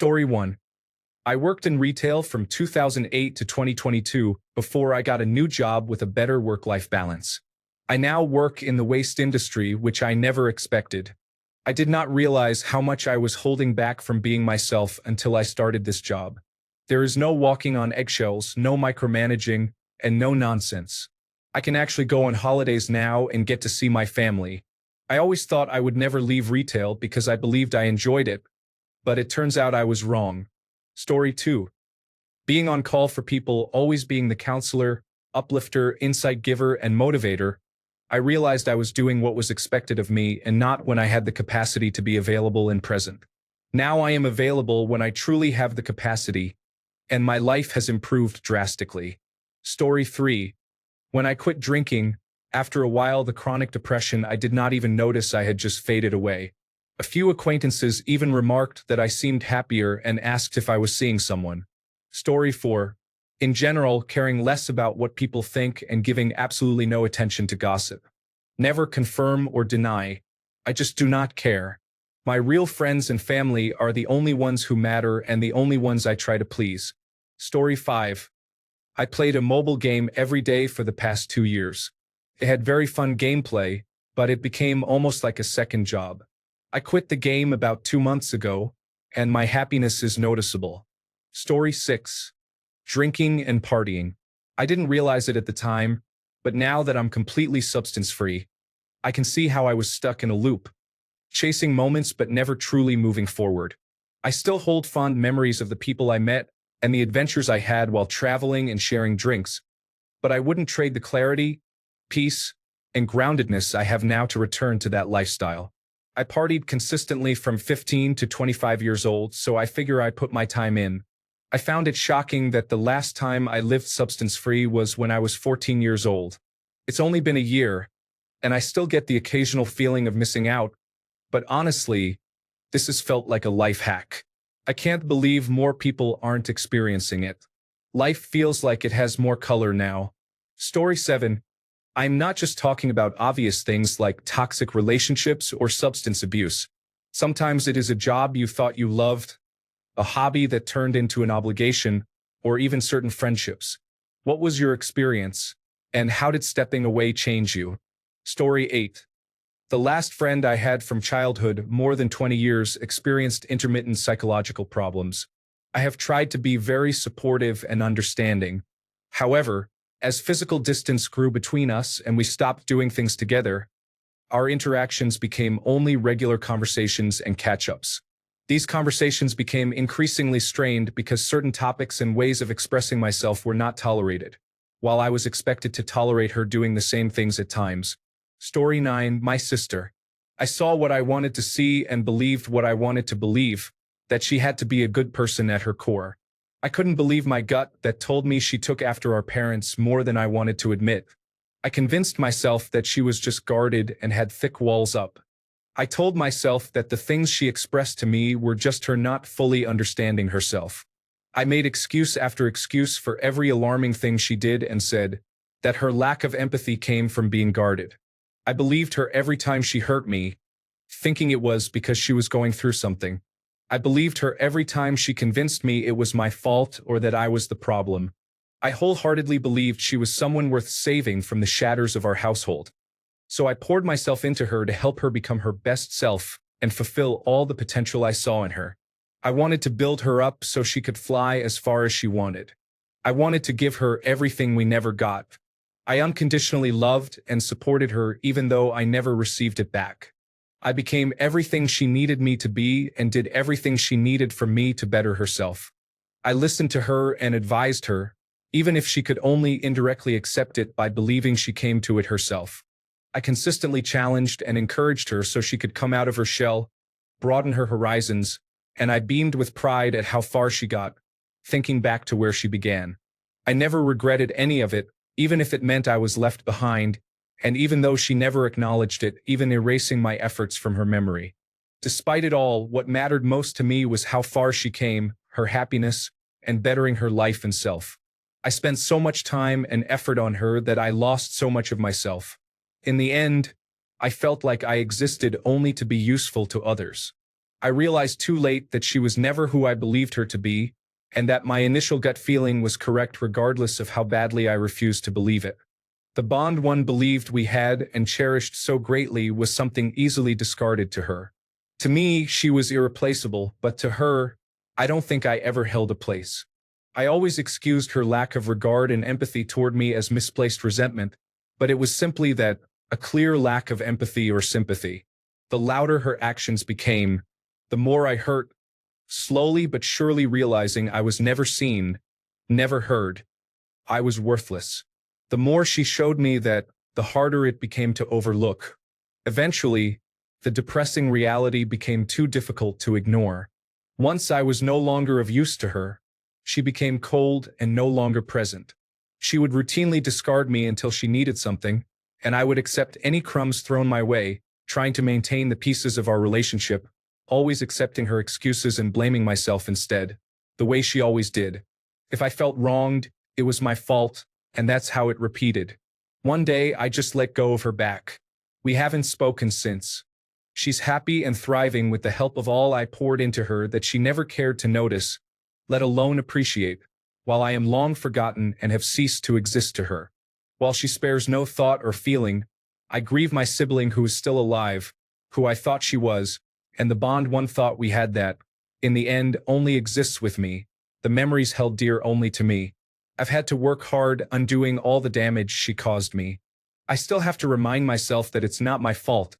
Story 1. I worked in retail from 2008 to 2022 before I got a new job with a better work-life balance. I now work in the waste industry, which I never expected. I did not realize how much I was holding back from being myself until I started this job. There is no walking on eggshells, no micromanaging, and no nonsense. I can actually go on holidays now and get to see my family. I always thought I would never leave retail because I believed I enjoyed it, but it turns out I was wrong. Story 2. Being on call for people, always being the counselor, uplifter, insight giver, and motivator, I realized I was doing what was expected of me and not when I had the capacity to be available and present. Now I am available when I truly have the capacity, and my life has improved drastically. Story 3. When I quit drinking, after a while the chronic depression I did not even notice I had just faded away. A few acquaintances even remarked that I seemed happier and asked if I was seeing someone. Story 4. In general, caring less about what people think and giving absolutely no attention to gossip. Never confirm or deny. I just do not care. My real friends and family are the only ones who matter and the only ones I try to please. Story 5. I played a mobile game every day for the past 2 years. It had very fun gameplay, but it became almost like a second job. I quit the game about 2 months ago, and my happiness is noticeable. Story 6. Drinking and partying. I didn't realize it at the time, but now that I'm completely substance-free, I can see how I was stuck in a loop, chasing moments but never truly moving forward. I still hold fond memories of the people I met and the adventures I had while traveling and sharing drinks, but I wouldn't trade the clarity, peace, and groundedness I have now to return to that lifestyle. I partied consistently from 15 to 25 years old, so I figure I put my time in. I found it shocking that the last time I lived substance-free was when I was 14 years old. It's only been a year, and I still get the occasional feeling of missing out, but honestly, this has felt like a life hack. I can't believe more people aren't experiencing it. Life feels like it has more color now. Story 7. I'm not just talking about obvious things like toxic relationships or substance abuse. Sometimes it is a job you thought you loved, a hobby that turned into an obligation, or even certain friendships. What was your experience, and how did stepping away change you? Story 8. The last friend I had from childhood, more than 20 years, experienced intermittent psychological problems. I have tried to be very supportive and understanding. However, as physical distance grew between us and we stopped doing things together, our interactions became only regular conversations and catch-ups. These conversations became increasingly strained because certain topics and ways of expressing myself were not tolerated, while I was expected to tolerate her doing the same things at times. Story 9. My sister. I saw what I wanted to see and believed what I wanted to believe, that she had to be a good person at her core. I couldn't believe my gut that told me she took after our parents more than I wanted to admit. I convinced myself that she was just guarded and had thick walls up. I told myself that the things she expressed to me were just her not fully understanding herself. I made excuse after excuse for every alarming thing she did and said that her lack of empathy came from being guarded. I believed her every time she hurt me, thinking it was because she was going through something. I believed her every time she convinced me it was my fault or that I was the problem. I wholeheartedly believed she was someone worth saving from the shatters of our household. So I poured myself into her to help her become her best self and fulfill all the potential I saw in her. I wanted to build her up so she could fly as far as she wanted. I wanted to give her everything we never got. I unconditionally loved and supported her even though I never received it back. I became everything she needed me to be and did everything she needed for me to better herself. I listened to her and advised her, even if she could only indirectly accept it by believing she came to it herself. I consistently challenged and encouraged her so she could come out of her shell, broaden her horizons, and I beamed with pride at how far she got, thinking back to where she began. I never regretted any of it, even if it meant I was left behind, and even though she never acknowledged it, even erasing my efforts from her memory. Despite it all, what mattered most to me was how far she came, her happiness, and bettering her life and self. I spent so much time and effort on her that I lost so much of myself. In the end, I felt like I existed only to be useful to others. I realized too late that she was never who I believed her to be, and that my initial gut feeling was correct regardless of how badly I refused to believe it. The bond one believed we had and cherished so greatly was something easily discarded to her. To me, she was irreplaceable, but to her, I don't think I ever held a place. I always excused her lack of regard and empathy toward me as misplaced resentment, but it was simply that, a clear lack of empathy or sympathy. The louder her actions became, the more I hurt, slowly but surely realizing I was never seen, never heard. I was worthless. The more she showed me that, the harder it became to overlook. Eventually, the depressing reality became too difficult to ignore. Once I was no longer of use to her, she became cold and no longer present. She would routinely discard me until she needed something, and I would accept any crumbs thrown my way, trying to maintain the pieces of our relationship, always accepting her excuses and blaming myself instead, the way she always did. If I felt wronged, it was my fault, and that's how it repeated. One day, I just let go of her back. We haven't spoken since. She's happy and thriving with the help of all I poured into her that she never cared to notice, let alone appreciate, while I am long forgotten and have ceased to exist to her. While she spares no thought or feeling, I grieve my sibling who is still alive, who I thought she was, and the bond one thought we had that, in the end, only exists with me, the memories held dear only to me. I've had to work hard undoing all the damage she caused me. I still have to remind myself that it's not my fault,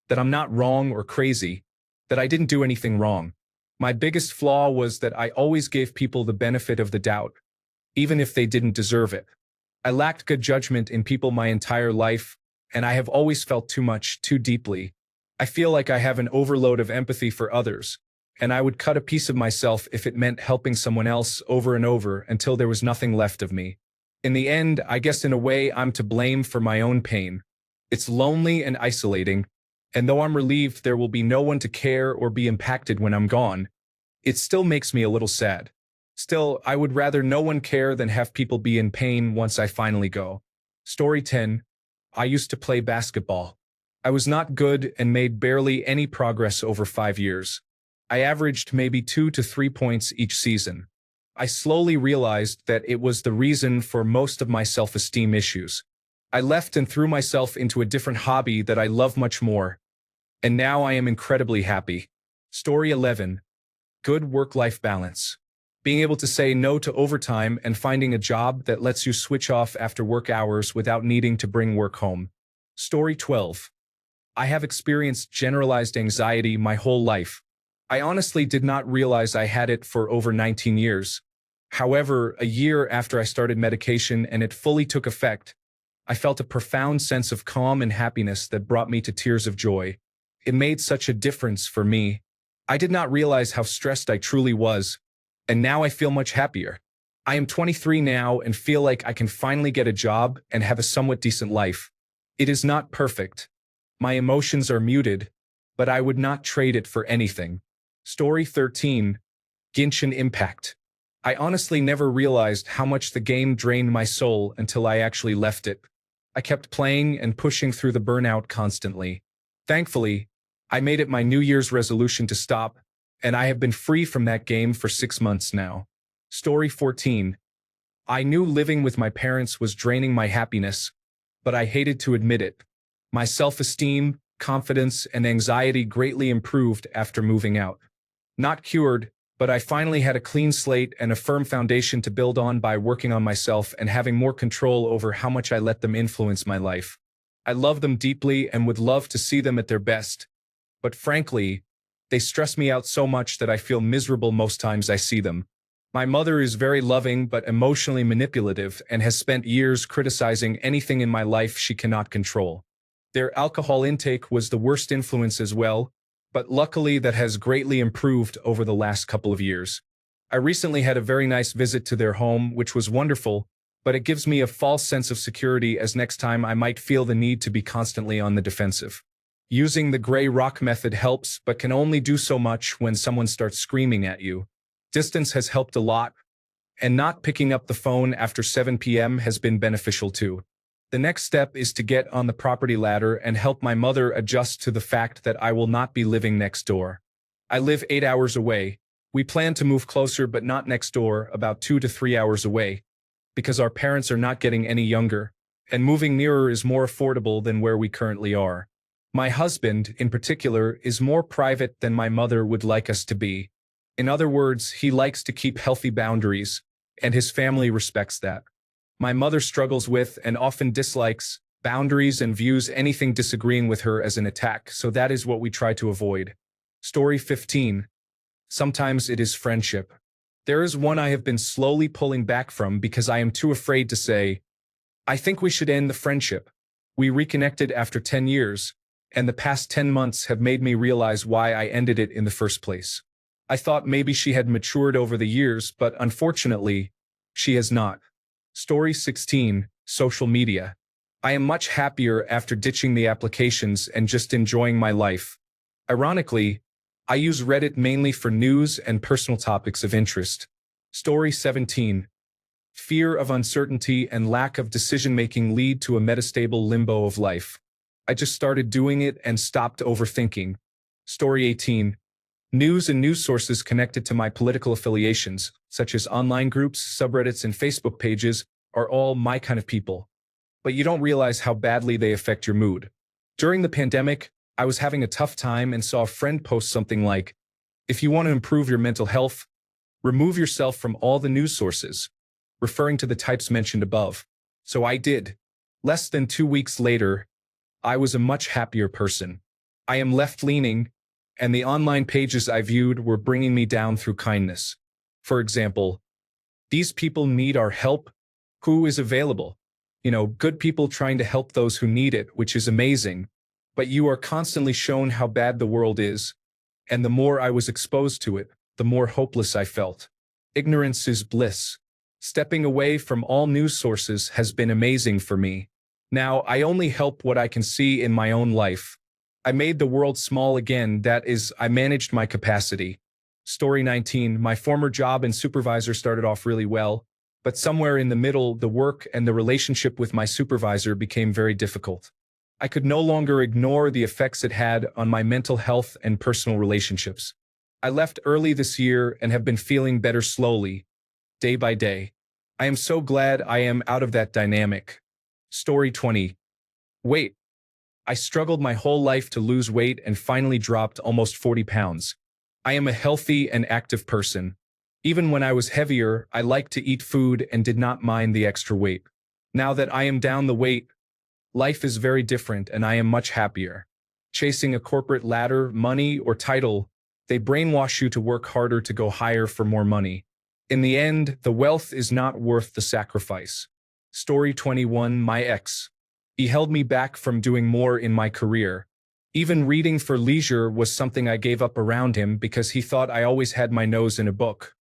that I'm not wrong or crazy, that I didn't do anything wrong. My biggest flaw was that I always gave people the benefit of the doubt, even if they didn't deserve it. I lacked good judgment in people my entire life, and I have always felt too much, too deeply. I feel like I have an overload of empathy for others, and I would cut a piece of myself if it meant helping someone else over and over until there was nothing left of me. In the end, I guess in a way I'm to blame for my own pain. It's lonely and isolating, and though I'm relieved there will be no one to care or be impacted when I'm gone, it still makes me a little sad. Still, I would rather no one care than have people be in pain once I finally go. Story 10. I used to play basketball. I was not good and made barely any progress over 5 years. I averaged maybe 2 to 3 points each season. I slowly realized that it was the reason for most of my self-esteem issues. I left and threw myself into a different hobby that I love much more. And now I am incredibly happy. Story 11. Good work-life balance. Being able to say no to overtime and finding a job that lets you switch off after work hours without needing to bring work home. Story 12. I have experienced generalized anxiety my whole life. I honestly did not realize I had it for over 19 years. However, a year after I started medication and it fully took effect, I felt a profound sense of calm and happiness that brought me to tears of joy. It made such a difference for me. I did not realize how stressed I truly was, and now I feel much happier. I am 23 now and feel like I can finally get a job and have a somewhat decent life. It is not perfect. My emotions are muted, but I would not trade it for anything. Story 13. Genshin Impact. I honestly never realized how much the game drained my soul until I actually left it. I kept playing and pushing through the burnout constantly. Thankfully, I made it my New Year's resolution to stop, and I have been free from that game for 6 months now. Story 14. I knew living with my parents was draining my happiness, but I hated to admit it. My self-esteem, confidence, and anxiety greatly improved after moving out. Not cured, but I finally had a clean slate and a firm foundation to build on by working on myself and having more control over how much I let them influence my life. I love them deeply and would love to see them at their best, but frankly, they stress me out so much that I feel miserable most times I see them. My mother is very loving but emotionally manipulative and has spent years criticizing anything in my life she cannot control. Their alcohol intake was the worst influence as well, but luckily that has greatly improved over the last couple of years. I recently had a very nice visit to their home, which was wonderful, but it gives me a false sense of security as next time I might feel the need to be constantly on the defensive. Using the gray rock method helps, but can only do so much when someone starts screaming at you. Distance has helped a lot, and not picking up the phone after 7 p.m. has been beneficial too. The next step is to get on the property ladder and help my mother adjust to the fact that I will not be living next door. I live 8 hours away. We plan to move closer but not next door, about 2 to 3 hours away, because our parents are not getting any younger, and moving nearer is more affordable than where we currently are. My husband, in particular, is more private than my mother would like us to be. In other words, he likes to keep healthy boundaries, and his family respects that. My mother struggles with and often dislikes boundaries and views anything disagreeing with her as an attack, so that is what we try to avoid. Story 15. Sometimes it is friendship. There is one I have been slowly pulling back from because I am too afraid to say, I think we should end the friendship. We reconnected after 10 years, and the past 10 months have made me realize why I ended it in the first place. I thought maybe she had matured over the years, but unfortunately, she has not. Story 16. Social media. I am much happier after ditching the applications and just enjoying my life. Ironically, I use Reddit mainly for news and personal topics of interest. Story 17. Fear of uncertainty and lack of decision-making lead to a metastable limbo of life. I just started doing it and stopped overthinking. Story 18. News and news sources connected to my political affiliations, such as online groups, subreddits, and Facebook pages, are all my kind of people. But you don't realize how badly they affect your mood. During the pandemic, I was having a tough time and saw a friend post something like, if you want to improve your mental health, remove yourself from all the news sources, referring to the types mentioned above. So I did. Less than 2 weeks later, I was a much happier person. I am left-leaning, and the online pages I viewed were bringing me down through kindness. For example, these people need our help. Who is available? Good people trying to help those who need it, which is amazing. But you are constantly shown how bad the world is, and the more I was exposed to it, the more hopeless I felt. Ignorance is bliss. Stepping away from all news sources has been amazing for me. Now, I only help what I can see in my own life. I made the world small again, that is, I managed my capacity. Story 19. My former job and supervisor started off really well, but somewhere in the middle, the work and the relationship with my supervisor became very difficult. I could no longer ignore the effects it had on my mental health and personal relationships. I left early this year and have been feeling better slowly, day by day. I am so glad I am out of that dynamic. Story 20. Weight. I struggled my whole life to lose weight and finally dropped almost 40 pounds. I am a healthy and active person. Even when I was heavier, I liked to eat food and did not mind the extra weight. Now that I am down the weight, life is very different and I am much happier. Chasing a corporate ladder, money, or title, they brainwash you to work harder to go higher for more money. In the end, the wealth is not worth the sacrifice. Story 21. My ex. He held me back from doing more in my career. Even reading for leisure was something I gave up around him because he thought I always had my nose in a book.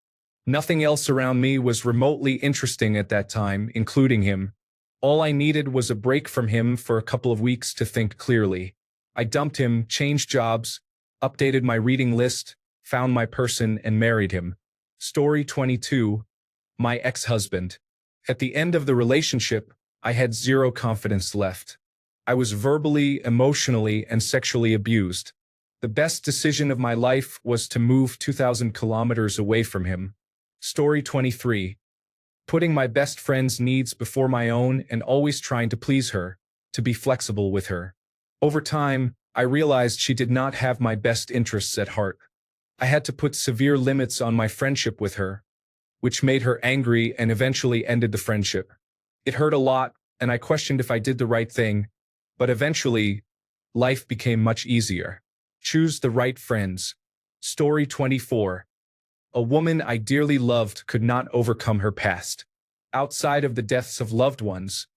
Nothing else around me was remotely interesting at that time, including him. All I needed was a break from him for a couple of weeks to think clearly. I dumped him, changed jobs, updated my reading list, found my person, and married him. Story 22. My ex-husband. At the end of the relationship, I had zero confidence left. I was verbally, emotionally, and sexually abused. The best decision of my life was to move 2,000 kilometers away from him. Story 23. Putting my best friend's needs before my own and always trying to please her, to be flexible with her. Over time, I realized she did not have my best interests at heart. I had to put severe limits on my friendship with her, which made her angry and eventually ended the friendship. It hurt a lot, and I questioned if I did the right thing, but eventually, life became much easier. Choose the right friends. Story 24. A woman I dearly loved could not overcome her past. Outside of the deaths of loved ones,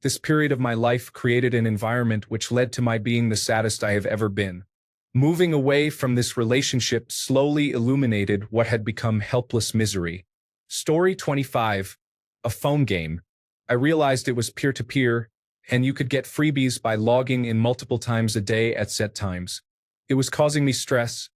this period of my life created an environment which led to my being the saddest I have ever been. Moving away from this relationship slowly illuminated what had become helpless misery. Story 25. A phone game. I realized it was peer-to-peer, and you could get freebies by logging in multiple times a day at set times. It was causing me stress,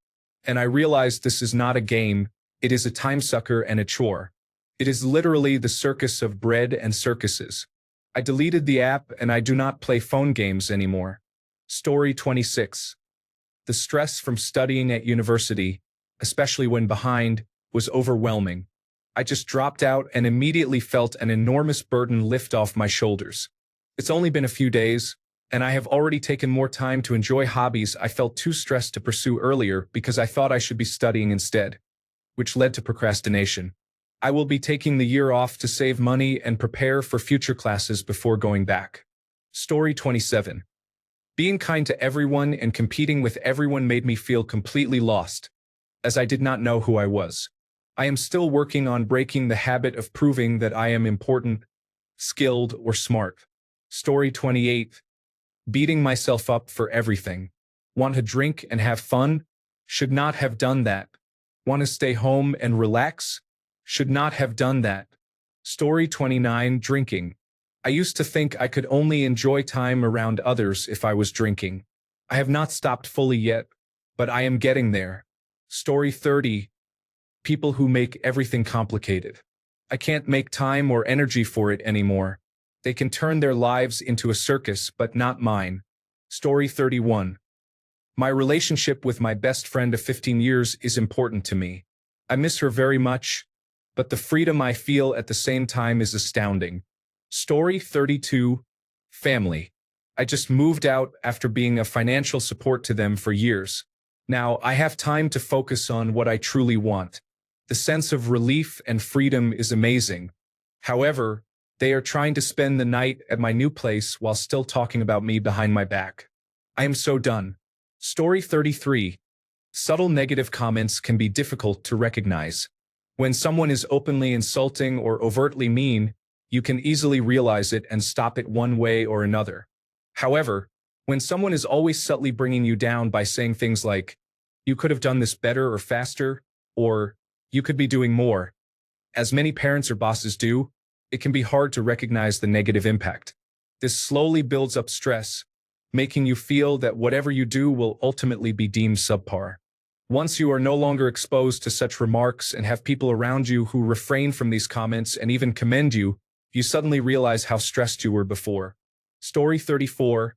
and I realized this is not a game, it is a time sucker and a chore. It is literally the circus of bread and circuses. I deleted the app and I do not play phone games anymore. Story 26. The stress from studying at university. especially when behind, was overwhelming. I just dropped out and immediately felt an enormous burden lift off my shoulders. It's only been a few days, and I have already taken more time to enjoy hobbies I felt too stressed to pursue earlier because I thought I should be studying instead, which led to procrastination. I will be taking the year off to save money and prepare for future classes before going back. Story 27. Being kind to everyone and competing with everyone made me feel completely lost, as I did not know who I was. I am still working on breaking the habit of proving that I am important, skilled, or smart. Story 28. Beating myself up for everything. Want to drink and have fun? Should not have done that. Want to stay home and relax? Should not have done that. Story 29. Drinking. I used to think I could only enjoy time around others if I was drinking. I have not stopped fully yet, but I am getting there. Story 30. People who make everything complicated. I can't make time or energy for it anymore. They can turn their lives into a circus, but not mine. Story 31. My relationship with my best friend of 15 years is important to me. I miss her very much, but the freedom I feel at the same time is astounding. Story 32. Family. I just moved out after being a financial support to them for years. Now I have time to focus on what I truly want. The sense of relief and freedom is amazing. However, they are trying to spend the night at my new place while still talking about me behind my back. I am so done. Story 33. Subtle negative comments can be difficult to recognize. When someone is openly insulting or overtly mean, you can easily realize it and stop it one way or another. However, when someone is always subtly bringing you down by saying things like, "You could have done this better or faster," or "You could be doing more," as many parents or bosses do, it can be hard to recognize the negative impact. This slowly builds up stress, making you feel that whatever you do will ultimately be deemed subpar. Once you are no longer exposed to such remarks and have people around you who refrain from these comments and even commend you, you suddenly realize how stressed you were before. Story 34.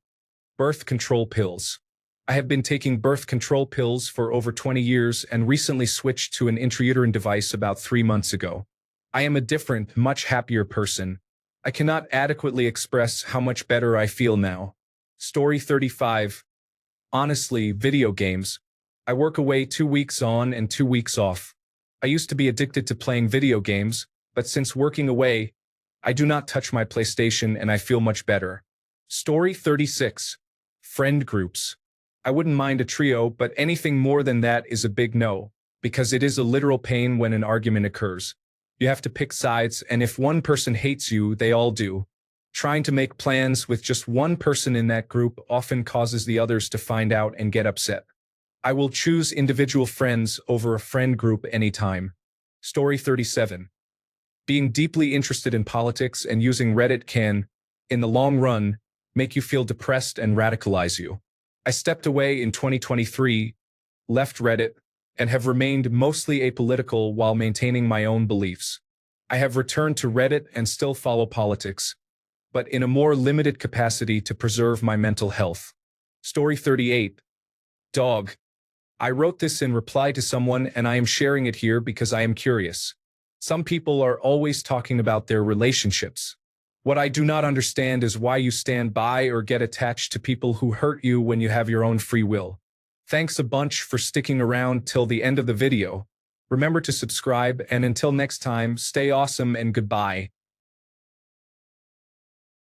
Birth control pills. I have been taking birth control pills for over 20 years and recently switched to an intrauterine device about 3 months ago. I am a different, much happier person. I cannot adequately express how much better I feel now. Story 35. Honestly, video games. I work away 2 weeks on and 2 weeks off. I used to be addicted to playing video games, but since working away, I do not touch my PlayStation and I feel much better. Story 36. Friend groups. I wouldn't mind a trio, but anything more than that is a big no, because it is a literal pain when an argument occurs. You have to pick sides, and if one person hates you, they all do. Trying to make plans with just one person in that group often causes the others to find out and get upset. I will choose individual friends over a friend group anytime. Story 37. Being deeply interested in politics and using Reddit can, in the long run, make you feel depressed and radicalize you. I stepped away in 2023, left Reddit, and have remained mostly apolitical while maintaining my own beliefs. I have returned to Reddit and still follow politics, but in a more limited capacity to preserve my mental health. Story 38. Dog. I wrote this in reply to someone and I am sharing it here because I am curious. Some people are always talking about their relationships. What I do not understand is why you stand by or get attached to people who hurt you when you have your own free will. Thanks a bunch for sticking around till the end of the video. Remember to subscribe, and until next time, stay awesome and goodbye.